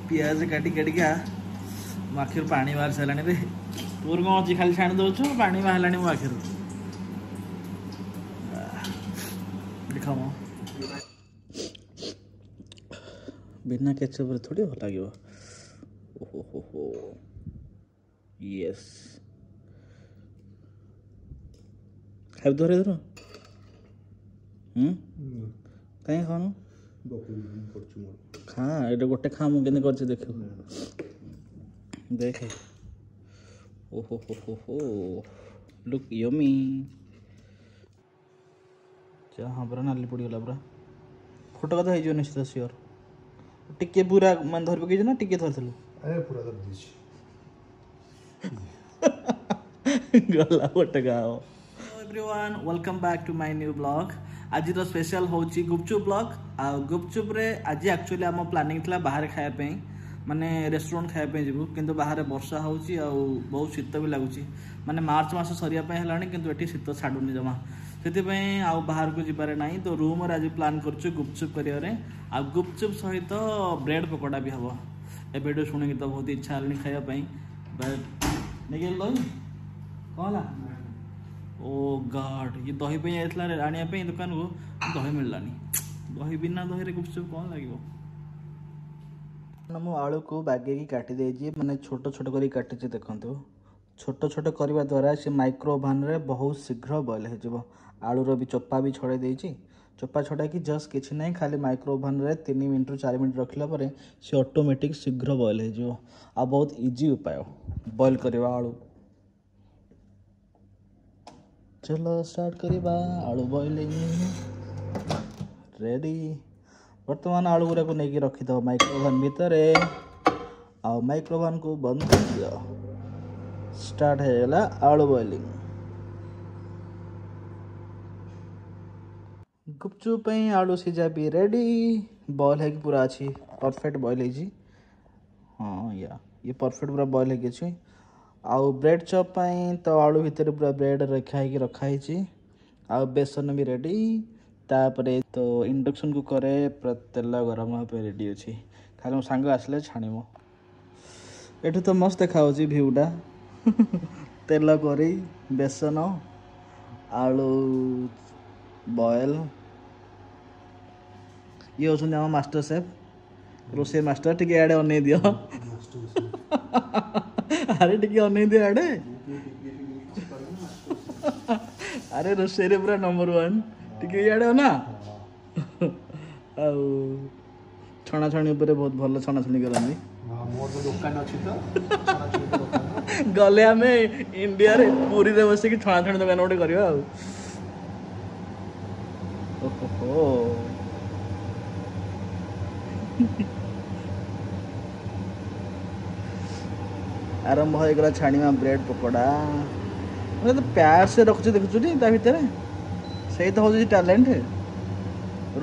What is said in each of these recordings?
पियाज काटी काटिका मो आखिर पानी बाहर सारा रे तोर कौन अच्छी खाली छाणी दौ पानी बाहर मो आखिर देख मो बिना केचप थोड़ी भल लगे। ओहो यस खाइ धरे धर कहीं खानु खा ये गोटे खा मुझे कर देख देखे ओहो लुक यमी हाँ पूरा नाली पड़गला पूरा फोटो कथा हो निश्चित सियोर टिके पूरा मान धर पकई ना टिके धरलु पूरा धर दीची गला फोटो गाओ। Everyone welcome back to my new blog. आज स्पेशल होची गुपचुप ब्लॉग आ गुपचुप रे आज एक्चुअली आम प्लानिंग थला बाहर खाया पे माने रेस्टोरेंट खाया पे जीवु किंतु बाहर वर्षा होची आ बहुत शीत भी लागुची माने मार्च मास सरिया पे हलानी किंतु एठी शीत छाडुनी जमा सेति पे आ बाहर को जिबारे नाही तो रूम रे आज प्लान करछु गुपचुप करिया रे आ गुपचुप सहित ब्रेड पकोड़ा भी हबो ए वीडियो सुने तो बहुत इच्छा हलनी खाया पे बट निकल दही कहला ओ गॉड ये दही पे आइतला रे आनिया पे दुकान को दही मिललानी दही बिना दही रे गुपचुप कौन लागिवो नमु आलू को बागे की काटी देजी माने छोट छोट करी काटी देखंतु छोट छोट करबा द्वारा से माइक्रो ओवन रे बहुत शीघ्र बॉयल हो जिवो आलू रो भी चोपा भी छड़े देजी चोपा छड़ा कि जस्ट किछि नहीं खाली माइक्रो ओवन रे 3 मिनट रु 4 मिनट रखला परे से ऑटोमेटिक शीघ्र बॉयल हो जिवो आ बहुत इजी उपाय बॉयल करबा आलू। चलो स्टार्ट करिबा आलू बॉइलिंग रेडी वर्तमान आलू गुरा को नहीं रखी दो माइक्रो ओवन भीतर आ माइक्रो ओवन को बंद कर दियो स्टार्ट है गला आलू बॉइलिंग। गुपचुप पे आलू सीझा भी रेडी बॉयल है कि पूरा अच्छी परफेक्ट बॉयल है जी हाँ या ये परफेक्ट पूरा बॉयल है कि आउ ब्रेड चॉप पाई तो आलू भितर पूरा ब्रेड रखाई आउ बेसन भी रेडी तापरे तो इंडक्शन कुकर रे पूरा तेल गरम होपे रेडी अच्छी खाली मो सांग आसले छाणीमो एठू तो मस्त देखा भ्यूटा तेल करी बेसन आलू बॉयल ये होछन हम मास्टर शेफ रोसे मास्टर टिके आडे अनै दियो अरे टिके अनै दियो आडे अरे रोसे रे पूरा नंबर 1 टिके आडे ना आउ छणा छणी ऊपर बहुत भल छणा छणी करनी मोर तो दुकान अछि तो गले आमे इंडिया रे पूरी रे बसे कि छणा छणी दुकान ओटे करबा ओहो आरंभ हो गला छाणीमा ब्रेड पकोड़ा मैं तो प्यार से रखछु देखछु नी ता भीतर सही तो हो टैलेंट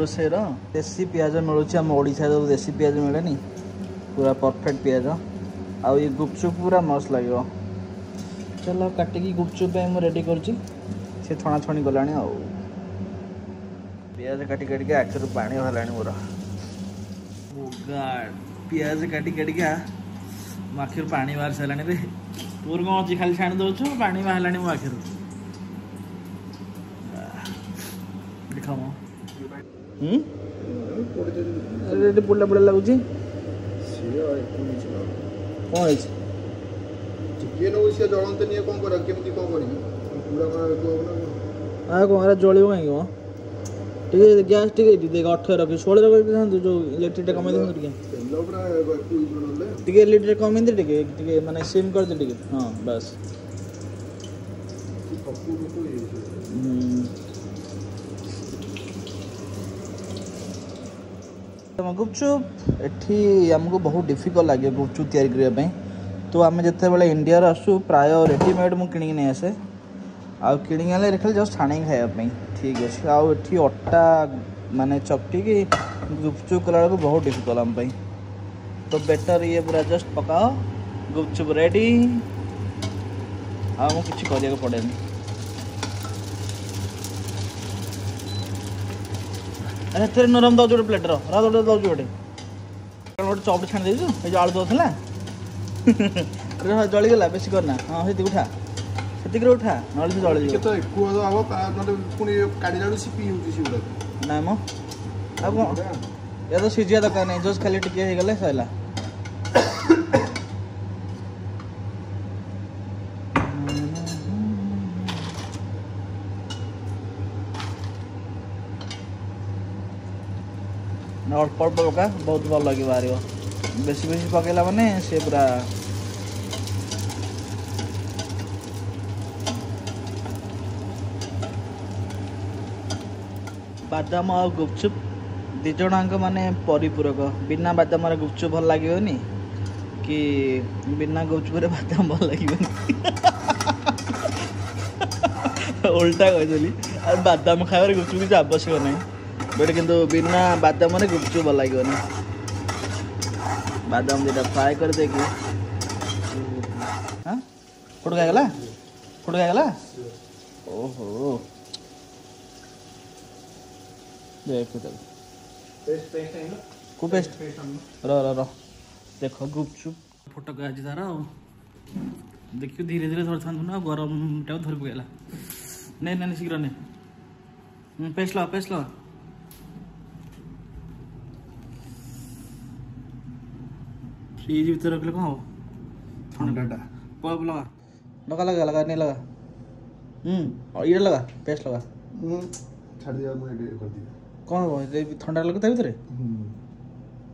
रोसेर देसी प्याज मिलूँ आम ओडिशा जो देसी प्याज मिले नी पूरा परफेक्ट प्याज आउ ये गुपचुप पूरा मस्त लगे। चलो काटिकी गुपचुप मुझे रेडी कर छणा छणी गला पियाज काटी काटिक आखिर पानी बाहर मोर पियाज काटी काटिका मो आखिर पानी बाहर सारा रे तोर कौन अच्छी खाली छाणी दौ पानी बाहर मो आखिर देख मो पुला पुला लगुच कौन है चिकेन से जलते नहीं कौन कर केमती कौन कर पूरा कौन जलियो कहीं टे गैस टे देख 18 रखी 16 रखी जो इलेक्ट्रिक कम टे इलेक्ट्रिक कम टे माने सिम कर दे टे हाँ बस गुपचुप एठी हमको बहुत डिफिकल्ट लगे गुपचुप तैयारी करने तो आम जिते बड़े इंडिया आसू प्राय रेडीमेड मुझे किणी नहीं आसे आउ किणी खाली जस्ट छाणी खायापी ठीक अच्छे आउ एठी अटा माने चकटी की गुपचुप कला को बहुत डिफिकल्ट आम तो बेटर ये पूरा जस्ट पकाओ गुपचुप रेडी आमको किसी करने पड़ेनि ଏଥିରେ ନରମ ଦେଉଛି ଗୋଟେ ପ୍ଲେଟ୍ର ଗୋଟେ ଦେଉଛି ଗୋଟେ ଗୋଟେ ଚପ୍ ଛାଣି ଦେଇଛୁ ଏ ଯେଉଁ ଆଳୁ ଦେଉଥିଲା ଜଳିଗଲା ବେଶୀ କରନା ହଁ ସେତିକି ଉଠା ସେତିକିରେ ଉଠା ନହେଲେ ସେ ଜଳିଯିବ ତ ଏକୁଆ ହବ ପୁଣି କାଢ଼ିଲା ବେଳକୁ ସିପି ହେଉଛି ସେଗୁଡ଼ା ନାଇଁ ମ ଆଉ କ'ଣ ଏ ତ ସିଝିବା ଦରକାର ନାହିଁ ଜଷ୍ଟ ଖାଲି ଟିକେ ହେଇଗଲେ ସରିଲା ଅଳ୍ପ ଅଳ୍ପ ପକା ବହୁତ ଭଲ ଲାଗି ବାହାରିବ ବେଶୀ ବେଶୀ ପକେଇଲା ମାନେ ସେ ପୁରା ବାଦାମ ଆଉ ଗୁପଚୁପ୍ ଦୁଇ ଜଣଙ୍କ ମାନେ ପରିପୂରକ ବିନା ବାଦାମରେ ଗୁପଚୁପ୍ ଭଲ ଲାଗିବନି କି ବିନା ଗୁପଚୁପ୍ରେ ବାଦାମ ଭଲ ଲାଗିବନି ଓଲଟା କହିଦେଲି ଆଉ ବାଦାମ ଖାଇବାରେ ଗୁପଚୁପ୍ କିଛି ଆବଶ୍ୟକ ନାହିଁ ବଟ୍ କିନ୍ତୁ ବିନା ବାଦାମରେ ଗୁପଚୁପ୍ ଭଲ ଲାଗିବନି ବାଦାମ ଦୁଇଟା ଫ୍ରାଏ କରିଦେଇକି ହଁ କୋଉଠୁ ଖାଇଗଲା ଓହୋ ଦେଖ को पेस्ट र देख गुपचुप फटक आज तार देखियो धीरे धीरे धर ना गरम टाइम धरी पकेला नहीं नहीं शीघ्र नहीं पेस्ट लगा फ्रिज भीतर रखले कौन हो ठंडाटा पॉप लगा नहीं लगा और ये लगा पेस्ट लगा छाड़ दिया मुझे कर दिया कौन हो ठंडा लगे ता भीतर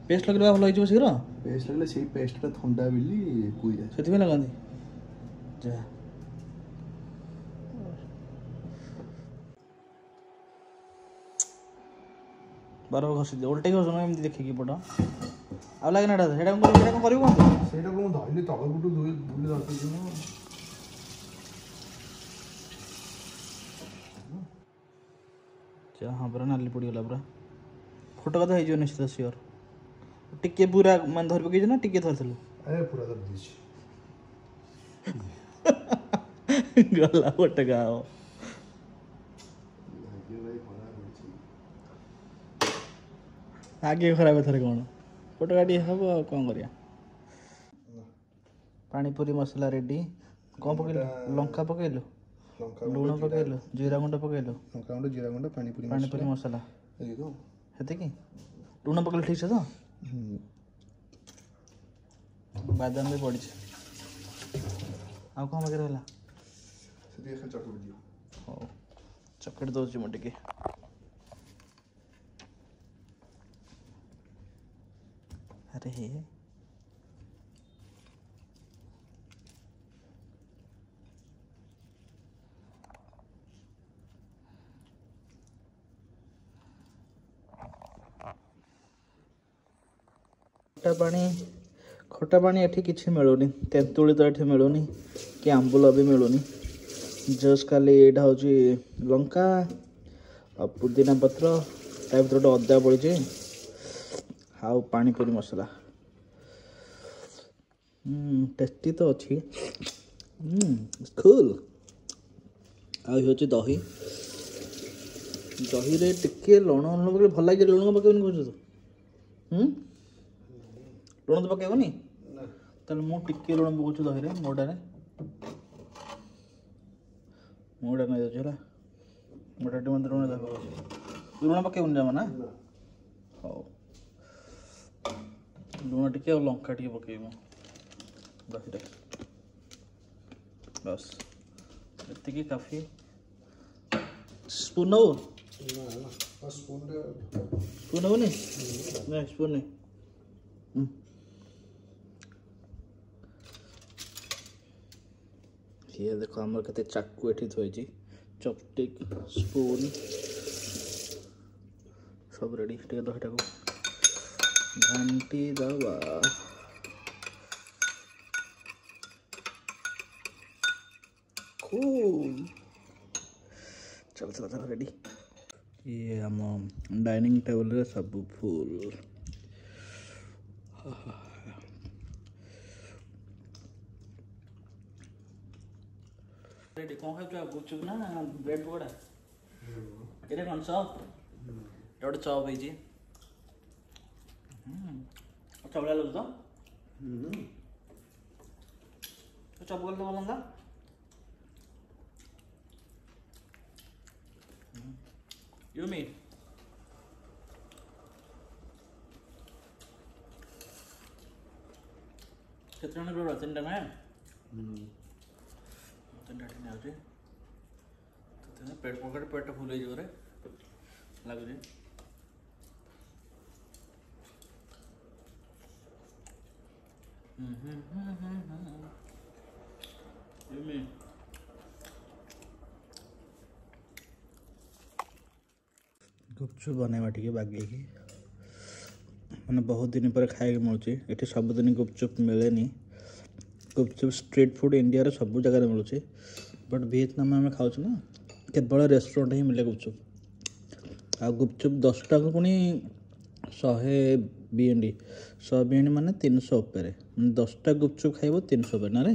पेस्ट लगे भल हो शीघ्र पेस्ट लगे से पेस्टा थंडा बोली कुई जाए से लगाती जा बार घसी दे उल्टे घस एमती देखिए पट आ लगे ना कौन कर धरली तल गुटू बुली हाँ पूरा नाली पड़गला पूरा फोटो कथा हो निश्चित सियोर टिके पूरा मान धर पकई ना टिके धरलु पूरा धर दीची गला गोटे गाँव आगे खराब थे कौन फोटो काटी हम कौन कर पानीपुरी मसला रेडी कौन पकड़ू लंका पकड़लु लुण पकड़लु जीरा गुंड पकड़लु लंका गुंड जीरा गुंड पानीपुरी मसला हेतिकी लुण पकड़ ठीक से तो बादाम भी पड़ी आ कौन बाकी रहा हो चकड़ी दौर मुझे टे अरे खटा पानी एठी किसी मिलूनी तेंतुली तो ये मिलूनी कि आंबुल भी मिलूनी जस्ट खाली यहाँ हूँ लंका आ पुदीना पत्र ता भर गोटे अदा पड़ी आउ पानीपुरी मसला टेस्टी तो अच्छी कूल आ दही दही रे टिके लुण पकड़े भल लगे लुण पकड़नी कह तू लुण तो पकड़नी ताले मु टिके लुण पकाऊँ दही रे मोटारे मोटा नहीं जाऊँ है मोटा मत लुण लुण पकड़नी जमा ना हाँ लुण टिके और लंका टिके पकड़ दही बस ये काफी स्पून हो स्पून हो नहीं स्पून नहीं ये देखो आमर के चाकू एठी थोई चपस्टिक स्पून सब रेडी टे दहीटा को घंटी दबा कूल चलो चलो चलो रेडी ये आम डाइनिंग टेबल रे सब फुल रेडी कौन खाऊ गुपचुप ना ब्रेड पकोड़ा ये कौन सा ଗୋଟେ ଚପ୍ ହେଇଛି। अच्छा बड़ा लग तो चप गल तो लंगा यूमी कितना ने रोड़ा तीन टाइम है तीन टाइम है उसे तो पेट पकड़ पेट फूल ही जोरे लग जी Yummy. गुपचुप बनवा टे बागे मैंने बहुत दिन पर खाए मिलूँ ये सबुदिन गुपचुप मिले गुपचुप स्ट्रीट फूड इंडिया रे सब जगह मिलूँ बट वियतनाम में आम खाऊ ना केवल रेस्टोरेंट ही मिले गुपचुप आ गुपचुप 10 टाक पुणी 100 BND माने 300 उपर 10टा गुपचुप खाइब 300 ना रे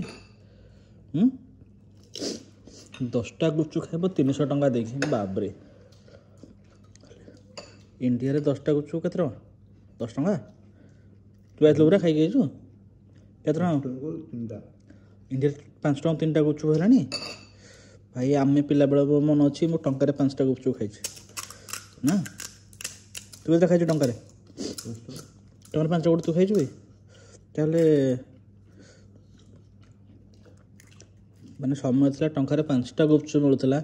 10टा गुपचुप खाइब 300 टंका देखिए बाबरे इंडिया रे 10टा गुपचुप केते टंका 10 टंका तू आइल पूरा खाई गई केते टंका इंडिया 5 टंका 3टा गुपचुप है भाई आमे पिला बेला मन अच्छी मो टंका 5टा गुपचुप खाई ना तू तो खाई टंका टंका 5 गोटे तू खाई ताहले माने समय था टंका 5टा गुपचुप मिलूला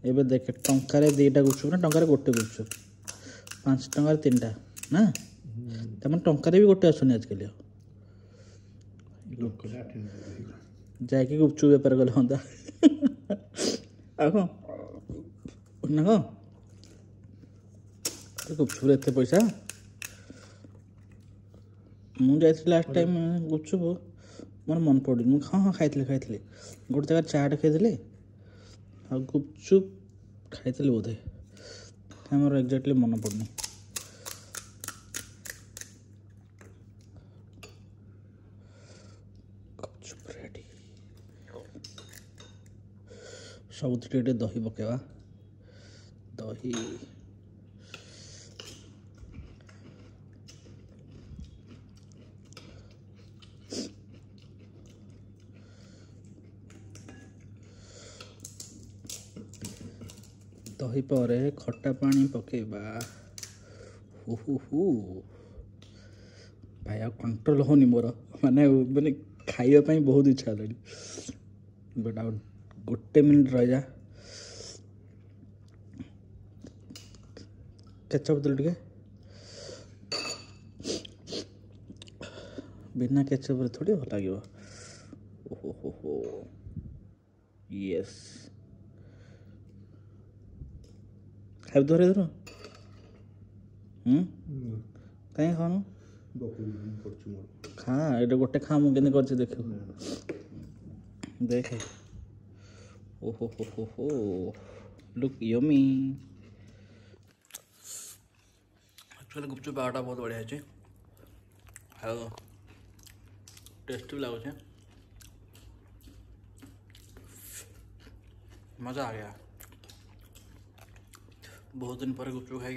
एवं देख टंका 2टा गुपचुप ना टंका गोटे गुपचुप 5 टंका 3टा ना तमें टंका भी गोटे आसुनी आजकल जाकि गुपचुप बेपार कले हाँ ना कौन गुपचुप एत पैसा मुझे लास्ट टाइम गुपचुप मोर मन पड़ी मुझे हाँ हाँ खाई गोटे जगह चाट खाई आ गुपचुप खाई बोधे मोर एक्जाक्टली मन पड़नी गुपचुप रेडी सब दही पकेवा दही दही पर खट्टा पानी पकेबा भाई आ कंट्रोल होनी मोर माने माने खाइबा बहुत इच्छा हेलानी बट आ गोटे मिनिट रही जा केचप दे टे बिना केचप थोड़ी भल लगे ओहो यस खाइ धरे धर कहीं खानु खा ये गोटे खा मुझे देख देखे ओहो हो लुक यमी एक्चुअली गुपचुप बाटा बहुत बढ़िया है टेस्टी भी लगुच मज़ा आ गया बहुत दिन पर गुपचुप खाई